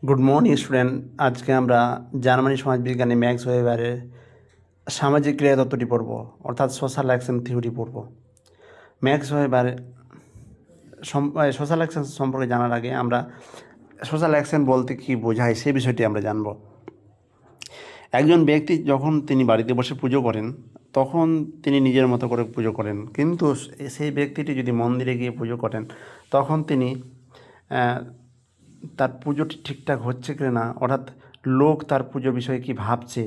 Good morning student. আজকে আমরা Germany সমাজবিজ্ঞানী max ওয়েবারের সামাজিক ক্রিয়া তত্ত্বটি পড়ব, অর্থাৎ সোশ্যাল অ্যাকশন থিওরি পড়ব। ম্যাক্স ওয়েবার সোশ্যাল অ্যাকশন সম্পর্কে জানার আগে আমরা সোশ্যাল অ্যাকশন বলতে কী বোঝায় সেই বিষয়টি আমরা জানব। একজন ব্যক্তি যখন তিনি বাড়িতে বসে পুজো করেন তখন তিনি নিজের মতো করে পুজো করেন, কিন্তু সেই ব্যক্তিটি যদি মন্দিরে গিয়ে পুজো করেন তখন তিনি তার পুজোটি ঠিকঠাক হচ্ছে কি না, অর্থাৎ লোক তার পুজো বিষয়ে কী ভাবছে,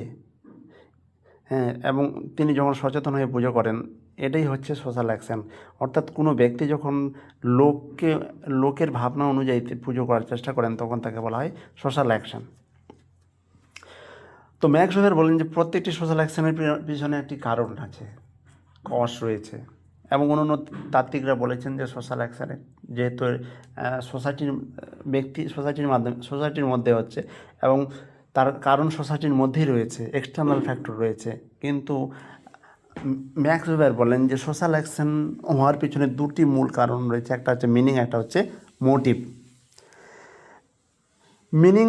এবং তিনি যখন সচেতন হয়ে পুজো করেন, এটাই হচ্ছে সোশ্যাল অ্যাকশন। অর্থাৎ কোনো ব্যক্তি যখন লোকের ভাবনা অনুযায়ী পুজো করার চেষ্টা করেন তখন তাকে বলা হয় সোশ্যাল অ্যাকশন। তো ম্যাক্স ওয়েবার বলেন যে প্রত্যেকটি সোশ্যাল অ্যাকশনের পিছনে একটি কারণ আছে, কজ রয়েছে, এবং অন্যান্য তাত্ত্বিকরা বলেছেন যে সোশ্যাল অ্যাকশানে যেহেতু সোসাইটির মধ্যে হচ্ছে এবং তার কারণ সোসাইটির মধ্যেই রয়েছে, এক্সটার্নাল ফ্যাক্টর রয়েছে, কিন্তু ম্যাক্স ওয়েবার বলেন যে সোশ্যাল অ্যাকশন হওয়ার পিছনে দুটি মূল কারণ রয়েছে, একটা হচ্ছে মিনিং, একটা হচ্ছে মোটিভ। মিনিং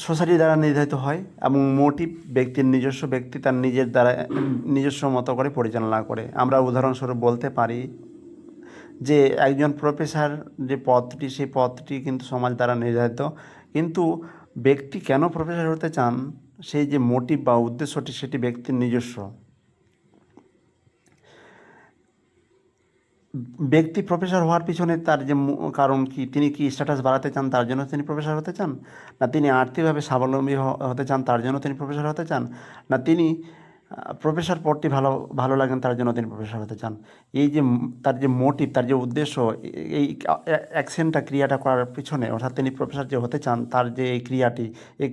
সোসাইটি দ্বারা নির্ধারিত হয় এবং মোটিভ ব্যক্তি তার নিজস্ব মতো করে পরিচালনা করে। আমরা উদাহরণস্বরূপ বলতে পারি যে একজন প্রফেসর যে পদটি, সেই পদটি কিন্তু সমাজ দ্বারা নির্ধারিত, কিন্তু ব্যক্তি কেন প্রফেসর হতে চান সেই যে মোটিভ বা উদ্দেশ্যটি সেটি ব্যক্তির নিজস্ব। ব্যক্তি প্রফেসর হওয়ার পিছনে তার যে কারণ কি, তিনি কি স্ট্যাটাস বাড়াতে চান তার জন্য তিনি প্রফেসর হতে চান, না তিনি আর্থিকভাবে স্বাবলম্বী হতে চান তার জন্য তিনি প্রফেসর হতে চান, না তিনি প্রফেসর পদটি ভালো লাগেন তার জন্য তিনি প্রফেসর হতে চান। এই যে তার যে মোটিভ, তার যে উদ্দেশ্য, এই ক্রিয়াটা করার পিছনে, অর্থাৎ তিনি প্রফেসর যে হতে চান তার যে এই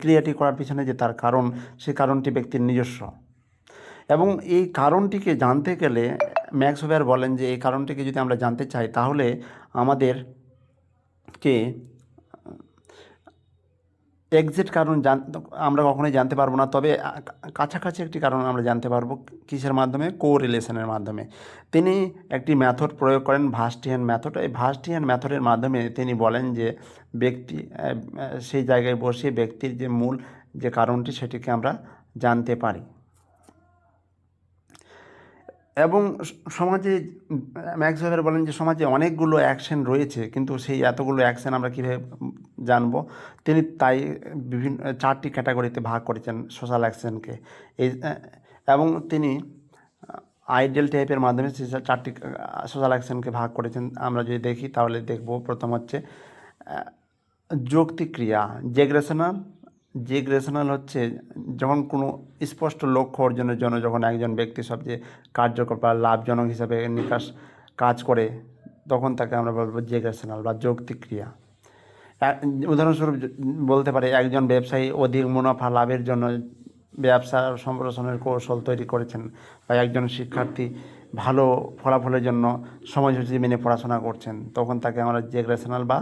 ক্রিয়াটি করার পিছনে যে তার কারণ, সেই কারণটি ব্যক্তির নিজস্ব। এবং এই কারণটিকে জানতে গেলে ম্যাক্স ওয়েবার বলেন যে এই কারণটিকে যদি আমরা জানতে চাই তাহলে আমাদেরকে এক্সাক্ট কারণ আমরা কখনোই জানতে পারবো না, তবে কাছাকাছি একটি কারণ আমরা জানতে পারবো। কিসের মাধ্যমে? কোরিলেশনের মাধ্যমে। তিনি একটি মেথড প্রয়োগ করেন, ভাস্টিয়ান মেথড। এই ভাস্টিয়ান মেথডের মাধ্যমে তিনি বলেন যে ব্যক্তি সেই জায়গায় বসে ব্যক্তির যে মূল যে কারণটি সেটিকে আমরা জানতে পারি। এবং সমাজে ম্যাক্স ওয়েবার বলেন যে সমাজে অনেকগুলো অ্যাকশন রয়েছে, কিন্তু সেই এতগুলো অ্যাকশন আমরা কীভাবে জানব। তিনি তাই বিভিন্ন 4টি ক্যাটাগরিতে ভাগ করেছেন সোশ্যাল অ্যাকশনকে। এবং তিনি আইডিয়াল টাইপের মাধ্যমে 4টি সোশ্যাল অ্যাকশনকে ভাগ করেছেন। আমরা যদি দেখি তাহলে দেখব, প্রথম হচ্ছে যৌক্তিক ক্রিয়া, জেগ্রেশনাল হচ্ছে যখন কোনো স্পষ্ট লক্ষ্য অর্জনের জন্য যখন একজন ব্যক্তি সবচেয়ে কার্যকর বা লাভজনক হিসাবে কাজ করে তখন তাকে আমরা বলবো জেগ্রেশনাল বা যৌক্তিক ক্রিয়া। উদাহরণস্বরূপ বলতে পারি একজন ব্যবসায়ী অধিক মুনাফা লাভের জন্য ব্যবসা সম্প্রসারণের কৌশল তৈরি করেছেন, বা একজন শিক্ষার্থী ভালো ফলাফলের জন্য সময়সূচি মেনে পড়াশোনা করছেন, তখন তাকে আমরা জেগ্রেশনাল বা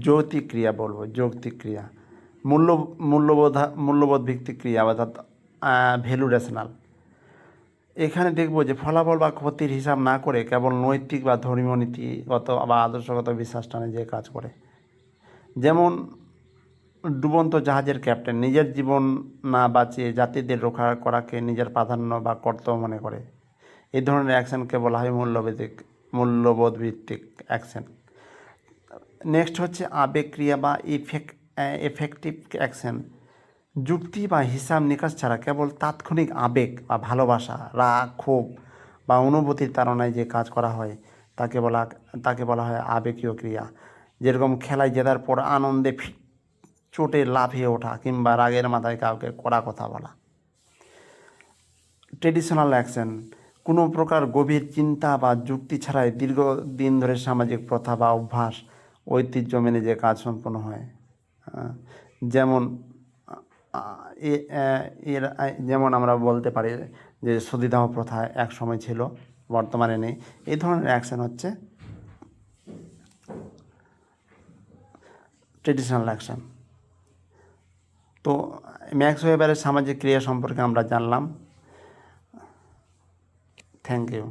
যৌক্তিক ক্রিয়া বলবো। যৌক্তিক ক্রিয়া মূল্যবোধ ভিত্তিক ক্রিয়া, অর্থাৎ ভ্যালু রেশনাল। এখানে দেখব যে ফলাফল বা ক্ষতির হিসাব না করে কেবল নৈতিক বা ধর্মীয় নীতিগত বা আদর্শগত বিশ্বাস টানে যে কাজ করে। যেমন ডুবন্ত জাহাজের ক্যাপ্টেন নিজের জীবন না বাঁচিয়ে জাতিদের রক্ষা করাকে নিজের প্রাধান্য বা কর্তব্য মনে করে। এই ধরনের অ্যাকশনকে বলা হয় মূল্যবোধ ভিত্তিক অ্যাকশন। নেক্সট হচ্ছে আবেগ ক্রিয়া বা এফেক্টিভ অ্যাকশন। যুক্তি বা হিসাব নিকাশ ছাড়া কেবল তাৎক্ষণিক আবেগ বা ভালোবাসা, রাগ, ক্ষোভ বা অনুভূতির তাড়নায় যে কাজ করা হয় তাকে বলা হয় আবেগীয় ক্রিয়া। যেরকম খেলায় জেতার পর আনন্দে চোটে লাফিয়ে ওঠা কিংবা রাগের মাথায় কাউকে কড়া কথা বলা। ট্রেডিশনাল অ্যাকশন, কোনো প্রকার গভীর চিন্তা বা যুক্তি ছাড়াই দীর্ঘদিন ধরে সামাজিক প্রথা বা অভ্যাস, ঐতিহ্য মেনে যে কাজ সম্পন্ন হয়। যেমন আমরা বলতে পারি যে সতীদাহ প্রথা এক সময় ছিল, বর্তমানে নেই। এই ধরনের অ্যাকশন হচ্ছে ট্রেডিশনাল অ্যাকশন। তো ম্যাক্স ওয়েবারের সামাজিক ক্রিয়া সম্পর্কে আমরা জানলাম। Thank you.